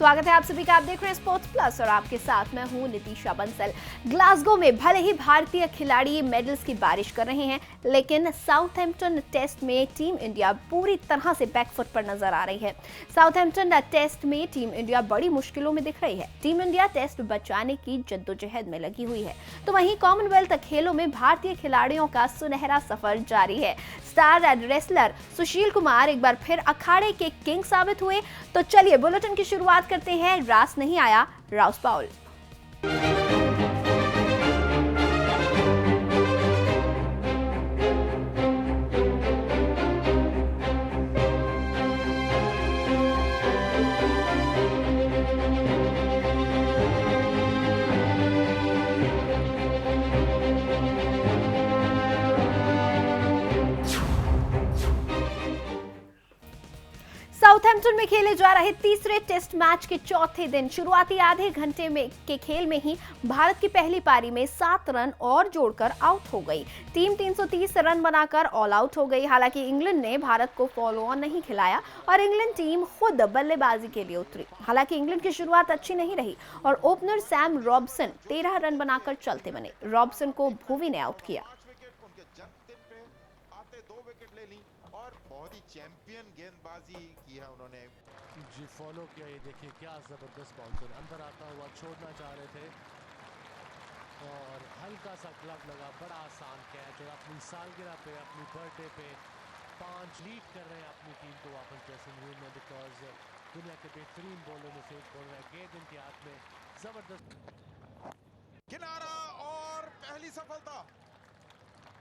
स्वागत है आप सभी का। आप देख रहे हैं स्पोर्ट्स प्लस और आपके साथ मैं हूं नितिशा बंसल। ग्लासगो में भले ही भारतीय खिलाड़ी मेडल्स की बारिश कर रहे हैं, लेकिन साउथहैम्पटन टेस्ट में टीम इंडिया पूरी तरह से बैकफुट पर नजर आ रही है। साउथहैम्पटन टेस्ट में टीम इंडिया बड़ी मुश्किलों में दिख रही है। टीम इंडिया टेस्ट बचाने की जद्दोजहद में लगी हुई है, तो वहीं कॉमनवेल्थ खेलों में भारतीय खिलाड़ियों का सुनहरा सफर जारी है। स्टार रेसलर सुशील कुमार एक बार फिर अखाड़े के किंग साबित हुए। तो चलिए बुलेटिन की शुरुआत करते हैं। रास नहीं आया राउस पाउल। साउथहैम्पटन में खेले जा रहे तीसरे टेस्ट मैच के चौथे दिन शुरुआती आधे घंटे में के खेल में ही भारत की पहली पारी में 7 रन और जोड़कर आउट हो गई। टीम 330 रन बनाकर ऑल आउट हो गई। हालांकि इंग्लैंड ने भारत को फॉलो ऑन नहीं खिलाया और इंग्लैंड टीम खुद बल्लेबाजी के लिए उतरी। हालांकि इंग्लैंड की शुरुआत अच्छी नहीं रही और ओपनर सैम रॉबसन 13 रन बनाकर चलते बने। रॉबसन को भुवी ने आउट किया। चैंपियन गेंदबाजी की है उन्होंने जी फॉलो किया। ये देखिए क्या जबरदस्त बाउंसर अंदर आता हुआ छोड़ना चाह रहे थे और हल्का सा ग्लव लगा। बड़ा आसान कैच और अपनी सालगिरह पे, अपनी बर्थडे पे 5 लीड कर रहे हैं अपनी टीम को वापस ड्रेसिंग रूम में, बिकॉज दुनिया के बेहतरीन बॉलर में से एक बॉलर है। गेंद इनके हाथ में जबरदस्त किनारा और पहली सफलता।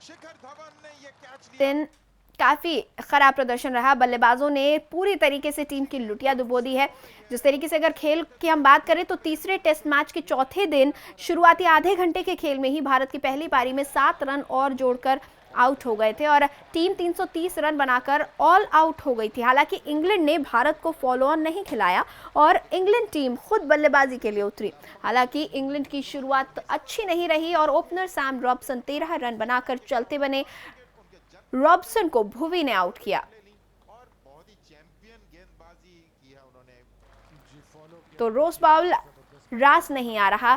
शिखर धवन ने ये कैच लिया। काफी खराब प्रदर्शन रहा। बल्लेबाजों ने पूरी तरीके से टीम की लुटिया डुबो दी है। जिस तरीके से अगर खेल की हम बात करें तो तीसरे टेस्ट मैच के चौथे दिन शुरुआती आधे घंटे के खेल में ही भारत की पहली पारी में 7 रन और जोड़कर आउट हो गए थे और टीम 330 रन बनाकर ऑल आउट हो गई थी। हालांकि इंग्लैंड ने भारत को फॉलो ऑन नहीं खिलाया और इंग्लैंड टीम खुद बल्लेबाजी के लिए उतरी। हालांकि इंग्लैंड की शुरुआत अच्छी नहीं रही और ओपनर सैम रॉबसन 13 रन बनाकर चलते बने। रॉबसन को भुवी ने आउट किया। तो रोस बाउल रास नहीं आ रहा।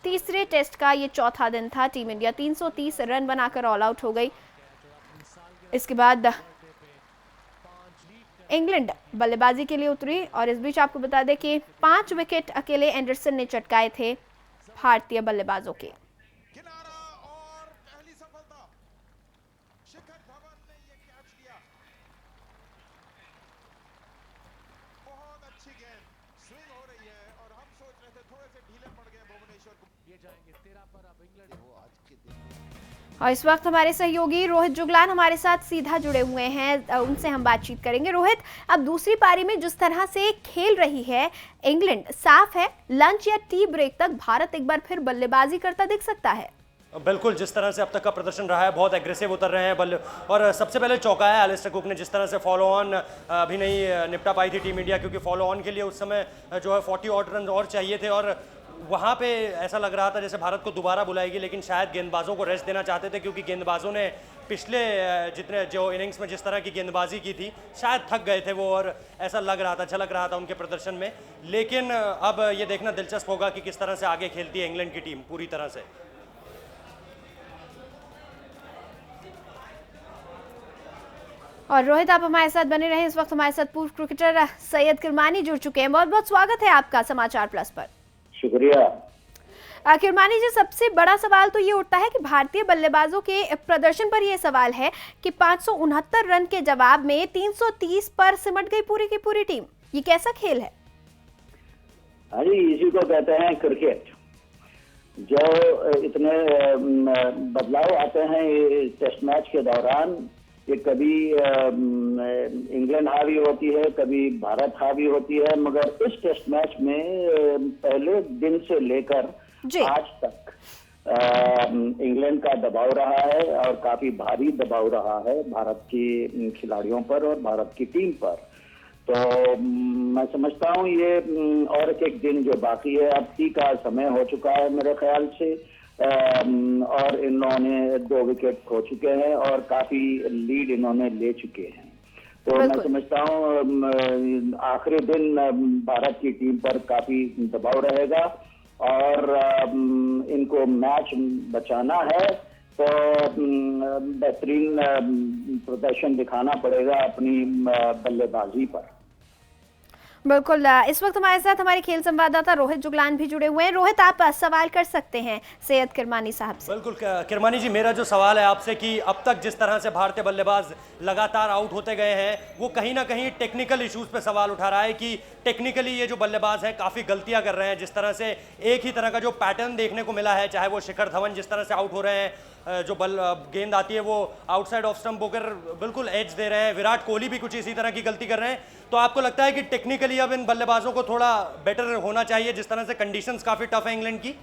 तीसरे टेस्ट का ये चौथा दिन था। टीम इंडिया 330 रन बनाकर ऑल आउट हो गई। इसके बाद इंग्लैंड बल्लेबाजी के लिए उतरी और इस बीच आपको बता दें कि 5 विकेट अकेले एंडरसन ने चटकाए थे भारतीय बल्लेबाजों के। और इस वक्त हमारे सहयोगी रोहित जुगलान हमारे साथ सीधा जुड़े हुए हैं। उनसे हम बातचीत करेंगे। रोहित, अब दूसरी पारी में जिस तरह से खेल रही है इंग्लैंड, साफ है लंच या टी ब्रेक तक भारत एक बार फिर बल्लेबाजी करता दिख सकता है। बिल्कुल, जिस तरह से अब तक का प्रदर्शन रहा है बहुत एग्रेसिव उतर रहे हैं बल्ले और सबसे पहले चौंकाया है एलिस्टर कुक ने। जिस तरह से फॉलो ऑन अभी नहीं निपटा पाई थी टीम इंडिया, क्योंकि फॉलो ऑन के लिए उस समय जो है 40 ऑड रन और चाहिए थे और वहाँ पे ऐसा लग रहा था जैसे भारत को दोबारा बुलाएगी, लेकिन शायद गेंदबाजों को रेस्ट देना चाहते थे, क्योंकि गेंदबाजों ने पिछले जितने जो इनिंग्स में जिस तरह की गेंदबाजी की थी शायद थक गए थे वो, और ऐसा लग रहा था, झलक रहा था उनके प्रदर्शन में। लेकिन अब ये देखना दिलचस्प होगा कि किस तरह से आगे खेलती है इंग्लैंड की टीम पूरी तरह से। और रोहित, आप हमारे साथ बने रहे। इस वक्त हमारे साथ पूर्व क्रिकेटर सैयद किरमानी जुड़ चुके हैं। बहुत बहुत स्वागत है आपका समाचार प्लस पर। शुक्रिया। किरमानी जी, सबसे बड़ा सवाल तो ये उठता है कि भारतीय बल्लेबाजों के प्रदर्शन पर यह सवाल है कि 569 रन के जवाब में 330 पर सिमट गई पूरी की पूरी टीम। ये कैसा खेल है? अरे इसी को कहते हैं क्रिकेट। जो इतने बदलाव आते हैं टेस्ट मैच के दौरान, कि कभी इंग्लैंड हावी होती है, कभी भारत हावी होती है, मगर इस टेस्ट मैच में पहले दिन से लेकर आज तक इंग्लैंड का दबाव रहा है और काफी भारी दबाव रहा है भारत की खिलाड़ियों पर और भारत की टीम पर। तो मैं समझता हूँ ये और एक दिन जो बाकी है, अब टी का समय हो चुका है मेरे ख्याल से, और इन्होंने 2 विकेट खो चुके हैं और काफी लीड इन्होंने ले चुके हैं। तो मैं बिल्कुल। समझता हूँ आखिरी दिन भारत की टीम पर काफी दबाव रहेगा और इनको मैच बचाना है तो बेहतरीन प्रदर्शन दिखाना पड़ेगा अपनी बल्लेबाजी पर। बिल्कुल, इस वक्त हमारे साथ हमारे खेल संवाददाता रोहित जुगलान भी जुड़े हुए हैं। रोहित, आप सवाल कर सकते हैं सैयद किरमानी साहब से। बिल्कुल किरमानी जी, मेरा जो सवाल है आपसे कि अब तक जिस तरह से भारतीय बल्लेबाज लगातार आउट होते गए हैं, वो कहीं ना कहीं टेक्निकल इश्यूज पे सवाल उठा रहा है कि टेक्निकली ये जो बल्लेबाज हैं काफ़ी गलतियां कर रहे हैं। जिस तरह से एक ही तरह का जो पैटर्न देखने को मिला है, चाहे वो शिखर धवन जिस तरह से आउट हो रहे हैं, जो गेंद आती है वो आउटसाइड ऑफ स्टंप होकर बिल्कुल एज दे रहे हैं, विराट कोहली भी कुछ इसी तरह की गलती कर रहे हैं। तो आपको लगता है कि टेक्निकली अब इन बल्लेबाजों को थोड़ा बेटर होना चाहिए, जिस तरह से कंडीशंस काफ़ी टफ है इंग्लैंड की?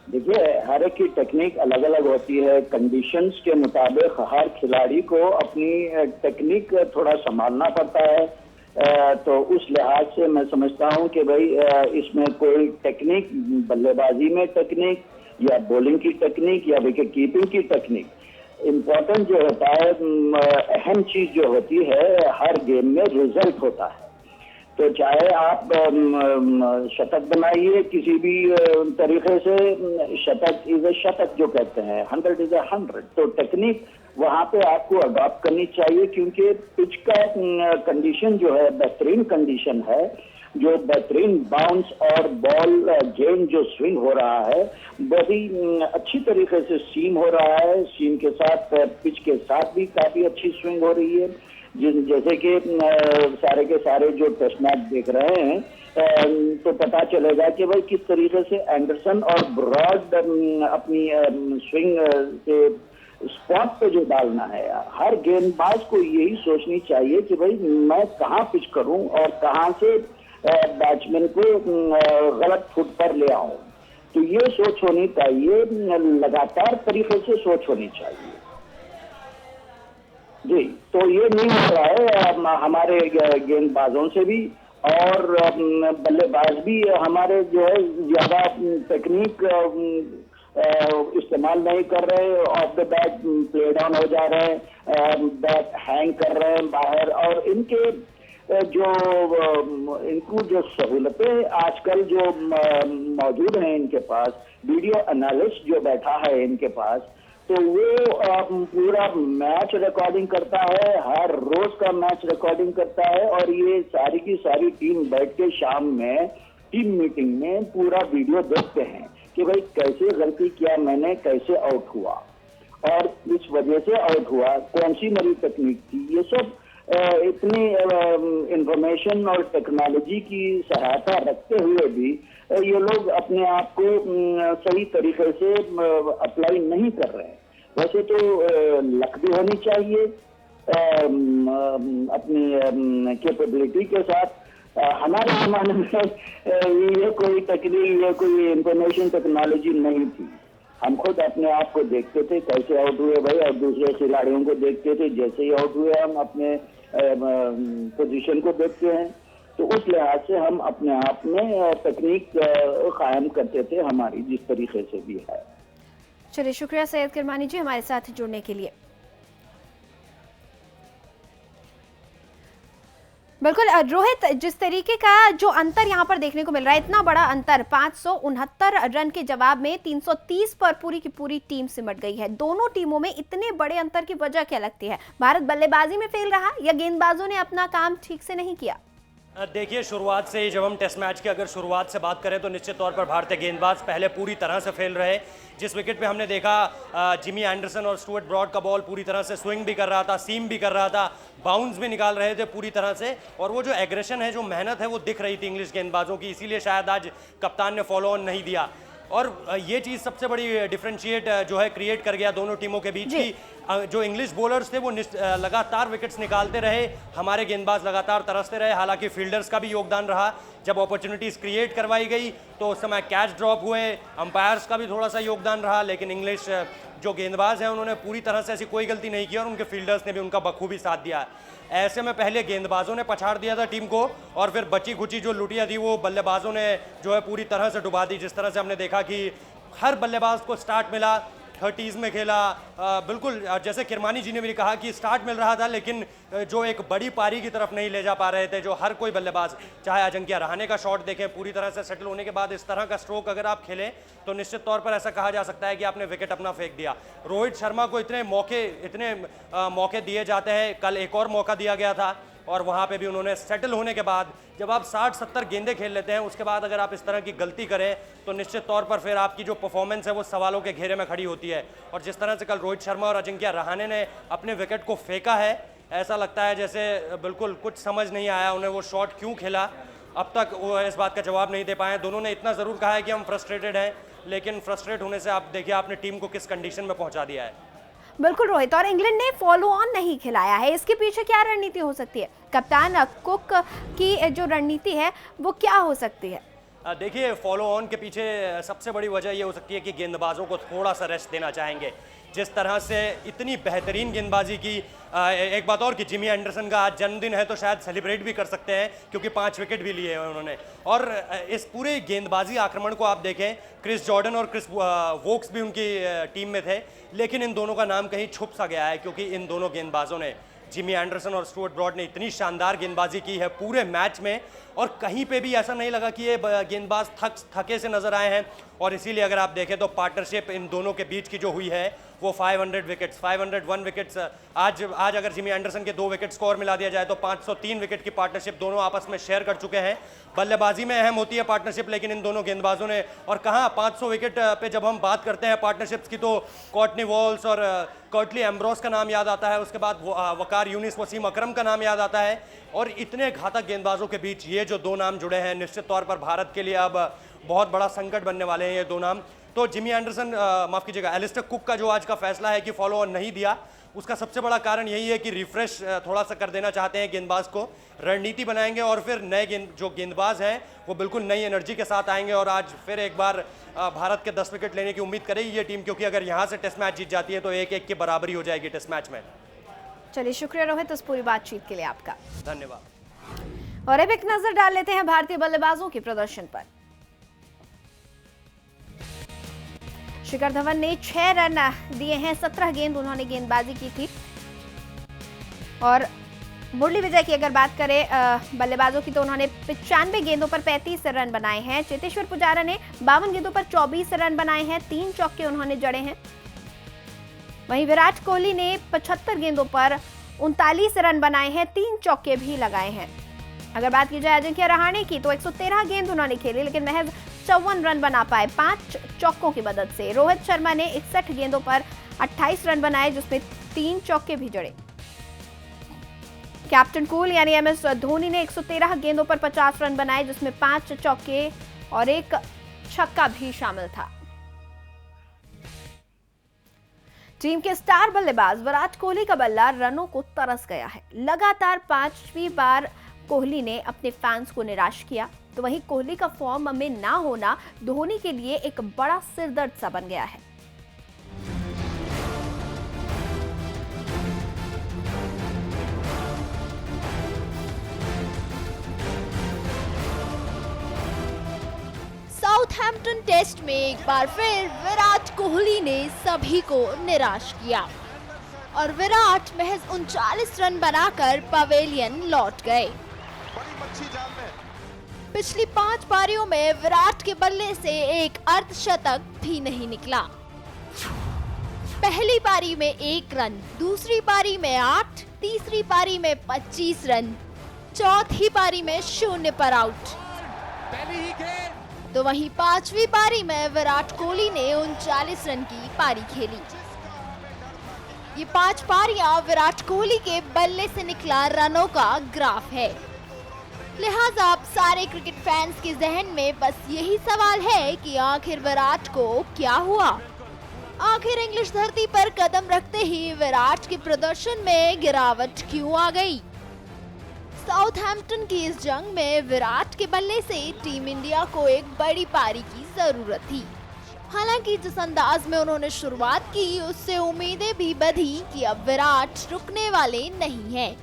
देखिए, हर एक की टेक्निक अलग अलग होती है। कंडीशंस के मुताबिक हर खिलाड़ी को अपनी टेक्निक थोड़ा संभालना पड़ता है। तो उस लिहाज से मैं समझता हूं कि भाई इसमें कोई टेक्निक, बल्लेबाजी में टेक्निक या बॉलिंग की टेक्निक या विकेट कीपिंग की टेक्निक, इम्पोर्टेंट जो होता है, अहम चीज जो होती है हर गेम में रिजल्ट होता है। तो चाहे आप शतक बनाइए किसी भी तरीके से, शतक इज ए शतक जो कहते हैं, 100 इज 100। तो टेक्निक वहां पे आपको अडॉप्ट करनी चाहिए क्योंकि पिच का कंडीशन जो है बेहतरीन कंडीशन है, जो बेहतरीन बाउंस और बॉल गेंद जो स्विंग हो रहा है बड़ी अच्छी तरीके से सीम हो रहा है। सीम के साथ पिच के साथ भी काफी अच्छी स्विंग हो रही है। जैसे कि सारे के सारे जो टेस्ट मैच देख रहे हैं तो पता चलेगा कि भाई किस तरीके से एंडरसन और ब्रॉड अपनी स्विंग से स्पॉट पे जो डालना है। हर गेंदबाज को यही सोचनी चाहिए कि भाई मैं कहाँ पिच करूं और कहाँ से बैट्समैन को गलत फुट पर ले आऊं। तो ये सोच होनी चाहिए, लगातार तरीके से सोच होनी चाहिए जी। तो ये नहीं हो रहा है हमारे गेंदबाजों से भी, और बल्लेबाज भी हमारे जो है ज्यादा टेक्निक इस्तेमाल नहीं कर रहे, of the bat play down हो जा रहे हैं, बैट हैंग कर रहे हैं बाहर। और इनके इनको जो सहूलतें आजकल जो मौजूद हैं इनके पास, वीडियो एनालिस्ट जो बैठा है इनके पास, तो वो पूरा मैच रिकॉर्डिंग करता है, हर रोज का मैच रिकॉर्डिंग करता है। और ये सारी की सारी टीम बैठ के शाम में टीम मीटिंग में पूरा वीडियो देखते हैं कि भाई कैसे गलती किया मैंने, कैसे आउट हुआ और इस वजह से आउट हुआ, कौन सी मेरी तकनीक थी। ये सब इतनी इंफॉर्मेशन और टेक्नोलॉजी की सहायता रखते हुए भी ये लोग अपने आप को सही तरीके से अप्लाई नहीं कर रहे हैं। वैसे तो लक भी होनी चाहिए अपनी कैपेबिलिटी के साथ। हमारे जमाने में ये कोई तकनीक या कोई इंफॉर्मेशन टेक्नोलॉजी नहीं थी। हम खुद अपने आप को देखते थे कैसे आउट हुए भाई, और दूसरे खिलाड़ियों को देखते थे, जैसे ही आउट हुए हम अपने पोजीशन को देखते हैं। तो उस लिहाज से हम अपने आप में तकनीक कायम करते थे हमारी, जिस तरीके से भी है। चलिए, शुक्रिया सैयद किरमानी जी हमारे साथ जुड़ने के लिए। बिल्कुल रोहित, जिस तरीके का जो अंतर यहाँ पर देखने को मिल रहा है, इतना बड़ा अंतर, 569 रन के जवाब में 330 पर पूरी की पूरी टीम सिमट गई है। दोनों टीमों में इतने बड़े अंतर की वजह क्या लगती है? भारत बल्लेबाजी में फेल रहा या गेंदबाजों ने अपना काम ठीक से नहीं किया? देखिए, शुरुआत से ही जब हम टेस्ट मैच की अगर शुरुआत से बात करें तो निश्चित तौर पर भारतीय गेंदबाज पहले पूरी तरह से फेल रहे। जिस विकेट पे हमने देखा जिमी एंडरसन और स्टुअर्ट ब्रॉड का बॉल पूरी तरह से स्विंग भी कर रहा था, सीम भी कर रहा था, बाउंस भी निकाल रहे थे पूरी तरह से, और वो जो एग्रेशन है, जो मेहनत है, वो दिख रही थी इंग्लिश गेंदबाजों की। इसीलिए शायद आज कप्तान ने फॉलो ऑन नहीं दिया। और ये चीज़ सबसे बड़ी डिफरेंशिएट जो है क्रिएट कर गया दोनों टीमों के बीच की। जो इंग्लिश बॉलर्स थे वो लगातार विकेट्स निकालते रहे, हमारे गेंदबाज लगातार तरसते रहे। हालांकि फील्डर्स का भी योगदान रहा, जब अपॉर्चुनिटीज़ क्रिएट करवाई गई तो उस समय कैच ड्रॉप हुए, अंपायर्स का भी थोड़ा सा योगदान रहा, लेकिन इंग्लिश जो गेंदबाज हैं उन्होंने पूरी तरह से ऐसी कोई गलती नहीं की और उनके फील्डर्स ने भी उनका बखूबी साथ दिया। ऐसे में पहले गेंदबाजों ने पछाड़ दिया था टीम को, और फिर बची खुची जो लुटियाँ थी वो बल्लेबाजों ने जो है पूरी तरह से डुबा दी। जिस तरह से हमने देखा कि हर बल्लेबाज को स्टार्ट मिला, 30s में खेला। बिल्कुल जैसे किरमानी जी ने भी कहा कि स्टार्ट मिल रहा था, लेकिन जो एक बड़ी पारी की तरफ नहीं ले जा पा रहे थे, जो हर कोई बल्लेबाज, चाहे अजिंक्य रहाणे का शॉट देखें, पूरी तरह से सेटल होने के बाद इस तरह का स्ट्रोक अगर आप खेलें तो निश्चित तौर पर ऐसा कहा जा सकता है कि आपने विकेट अपना फेंक दिया। रोहित शर्मा को इतने मौके दिए जाते हैं, कल एक और मौका दिया गया था और वहाँ पे भी उन्होंने सेटल होने के बाद, जब आप 60-70 गेंदें खेल लेते हैं, उसके बाद अगर आप इस तरह की गलती करें तो निश्चित तौर पर फिर आपकी जो परफॉर्मेंस है वो सवालों के घेरे में खड़ी होती है। और जिस तरह से कल रोहित शर्मा और अजिंक्य रहाणे ने अपने विकेट को फेंका है, ऐसा लगता है जैसे बिल्कुल कुछ समझ नहीं आया उन्हें वो शॉट क्यों खेला। अब तक वो इस बात का जवाब नहीं दे पाए। दोनों ने इतना ज़रूर कहा है कि हम फ्रस्ट्रेटेड हैं, लेकिन फ्रस्ट्रेट होने से आप देखिए आपने टीम को किस कंडीशन में पहुंचा दिया है। बिल्कुल रोहित, और इंग्लैंड ने फॉलो ऑन नहीं खिलाया है, इसके पीछे क्या रणनीति हो सकती है? कप्तान कुक की जो रणनीति है वो क्या हो सकती है? देखिए, फॉलो ऑन के पीछे सबसे बड़ी वजह ये हो सकती है कि गेंदबाजों को थोड़ा सा रेस्ट देना चाहेंगे। जिस तरह से इतनी बेहतरीन गेंदबाजी की, एक बात और कि जिमी एंडरसन का आज जन्मदिन है तो शायद सेलिब्रेट भी कर सकते हैं क्योंकि 5 विकेट भी लिए हैं उन्होंने। और इस पूरे गेंदबाजी आक्रमण को आप देखें, क्रिस जॉर्डन और क्रिस वोक्स भी उनकी टीम में थे, लेकिन इन दोनों का नाम कहीं छुप सा गया है क्योंकि इन दोनों गेंदबाजों ने, जिमी एंडरसन और स्टुअर्ट ब्रॉड ने इतनी शानदार गेंदबाजी की है पूरे मैच में, और कहीं पे भी ऐसा नहीं लगा कि ये गेंदबाज थके से नजर आए हैं। और इसीलिए अगर आप देखें तो पार्टनरशिप इन दोनों के बीच की जो हुई है वो 500 विकेट्स, 501 विकेट्स, आज अगर जिमी एंडरसन के 2 विकेट स्कोर मिला दिया जाए तो 503 विकेट की पार्टनरशिप दोनों आपस में शेयर कर चुके हैं। बल्लेबाजी में अहम होती है पार्टनरशिप, लेकिन इन दोनों गेंदबाजों ने, और कहाँ 500 विकेट पे जब हम बात करते हैं पार्टनरशिप्स की तो कॉर्टनी वॉल्स और कर्टली एम्ब्रोस का नाम याद आता है, उसके बाद वकार यूनिस, वसीम अकरम का नाम याद आता है। और इतने घातक गेंदबाजों के बीच ये जो 2 नाम जुड़े हैं, निश्चित तौर पर भारत के लिए अब बहुत बड़ा संकट बनने वाले हैं ये 2 नाम। तो जिमी एंडरसन, माफ़ कीजिएगा, एलिस्टर कुक का जो आज का फैसला है कि फॉलो ऑन नहीं दिया, उसका सबसे बड़ा कारण यही है कि रिफ्रेश थोड़ा सा कर देना चाहते हैं गेंदबाज को, रणनीति बनाएंगे और फिर नए जो गेंदबाज हैं वो बिल्कुल नई एनर्जी के साथ आएंगे और आज फिर एक बार भारत के 10 विकेट लेने की उम्मीद करेगी ये टीम, क्योंकि अगर यहाँ से टेस्ट मैच जीत जाती है तो 1-1 की बराबरी हो जाएगी टेस्ट मैच में। चलिए, शुक्रिया रोहित इस पूरी बातचीत के लिए आपका। धन्यवाद। और अब एक नजर डाल लेते हैं भारतीय बल्लेबाजों के प्रदर्शन पर। शिखर धवन ने 6 रन दिए हैं, 17 गेंद उन्होंने गेंदबाजी की थी। और मुरली विजय की अगर बात करें बल्लेबाजों की तो उन्होंने 95 गेंदों पर 35 रन बनाए हैं। चेतेश्वर पुजारा ने 52 गेंदों पर 24 रन बनाए हैं, 3 चौके उन्होंने जड़े हैं। वहीं विराट कोहली ने 75 गेंदों पर 39 रन बनाए हैं, 3 चौके भी लगाए हैं। अगर बात की जाए अजिंक्य रहाणे की तो 113 गेंद उन्होंने खेली, लेकिन महज 54 रन बना पाए 5 चौकों की मदद से। रोहित शर्मा ने 61 गेंदों पर 28 रन बनाए, जिसमें 3 चौके भी जड़े। कैप्टन कूल यानी MS धोनी ने 113 गेंदों पर 50 रन बनाए, जिसमें 5 चौके और 1 छक्का भी शामिल था। टीम के स्टार बल्लेबाज विराट कोहली का बल्ला रनों को तरस गया है। लगातार 5वीं बार कोहली ने अपने फैंस को निराश किया, तो वहीं कोहली का फॉर्म में ना होना धोनी के लिए एक बड़ा सिरदर्द सा बन गया है। साउथहैम्पटन टेस्ट में एक बार फिर विराट कोहली ने सभी को निराश किया और विराट महज 39 रन बनाकर पवेलियन लौट गए। पिछली 5 पारियों में विराट के बल्ले से एक अर्धशतक भी नहीं निकला। पहली पारी में 1 रन, दूसरी पारी में 8, तीसरी पारी में 25 रन, चौथी पारी में 0 पर आउट। तो वहीं 5वीं पारी में विराट कोहली ने 39 रन की पारी खेली। ये 5 पारियां विराट कोहली के बल्ले से निकला रनों का ग्राफ है। लिहाजा अब सारे क्रिकेट फैंस के जहन में बस यही सवाल है कि आखिर विराट को क्या हुआ। आखिर इंग्लिश धरती पर कदम रखते ही विराट के प्रदर्शन में गिरावट क्यों आ गई। साउथहैम्पटन की इस जंग में विराट के बल्ले से टीम इंडिया को एक बड़ी पारी की जरूरत थी। हालांकि जिस अंदाज में उन्होंने शुरुआत की उससे उम्मीदें भी बढ़ी कि अब विराट रुकने वाले नहीं हैं।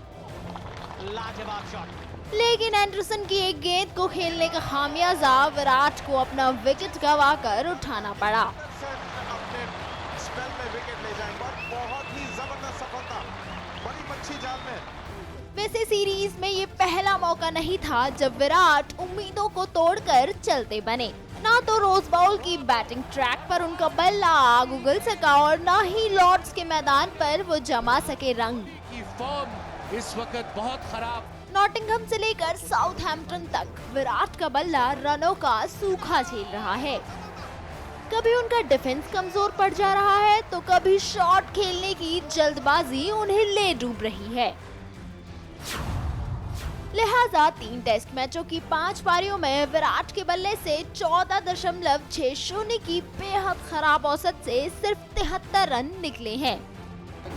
लेकिन एंडरसन की एक गेंद को खेलने का खामियाजा विराट को अपना विकेट गंवाकर उठाना पड़ा। पर बहुत ही जबरदस्त सफलता, बड़ी मच्छी जाल में। वैसे सीरीज में ये पहला मौका नहीं था जब विराट उम्मीदों को तोड़कर चलते बने। ना तो रोज बाउल की बैटिंग ट्रैक पर उनका बल्ला आग उगल सका और ना ही लॉर्ड्स के मैदान पर वो जमा सके रंग। की फॉर्म इस वक्त बहुत खराब। नॉटिंघम से लेकर साउथहैम्पटन तक विराट का बल्ला रनों का सूखा झेल रहा है। कभी उनका डिफेंस कमजोर पड़ जा रहा है तो कभी शॉट खेलने की जल्दबाजी उन्हें ले डूब रही है। लिहाजा 3 टेस्ट मैचों की 5 पारियों में विराट के बल्ले से 14.60 की बेहद खराब औसत से सिर्फ 73 रन निकले हैं,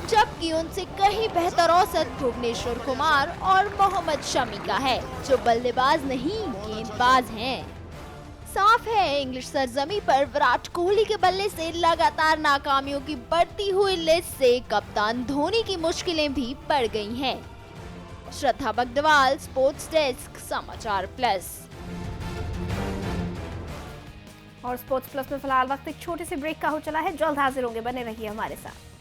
जबकि उनसे कहीं बेहतर औसत भुवनेश्वर कुमार और मोहम्मद शमी का है, जो बल्लेबाज नहीं गेंदबाज हैं। साफ है इंग्लिश सरजमी पर विराट कोहली के बल्ले से लगातार नाकामियों की बढ़ती हुई लिस्ट से कप्तान धोनी की मुश्किलें भी बढ़ गई हैं। श्रद्धा बगदवाल, स्पोर्ट्स डेस्क, समाचार प्लस। और स्पोर्ट्स प्लस में फिलहाल वक्त एक छोटे से ब्रेक का हो चला है। जल्द हाजिर होंगे, बने रहिए हमारे साथ।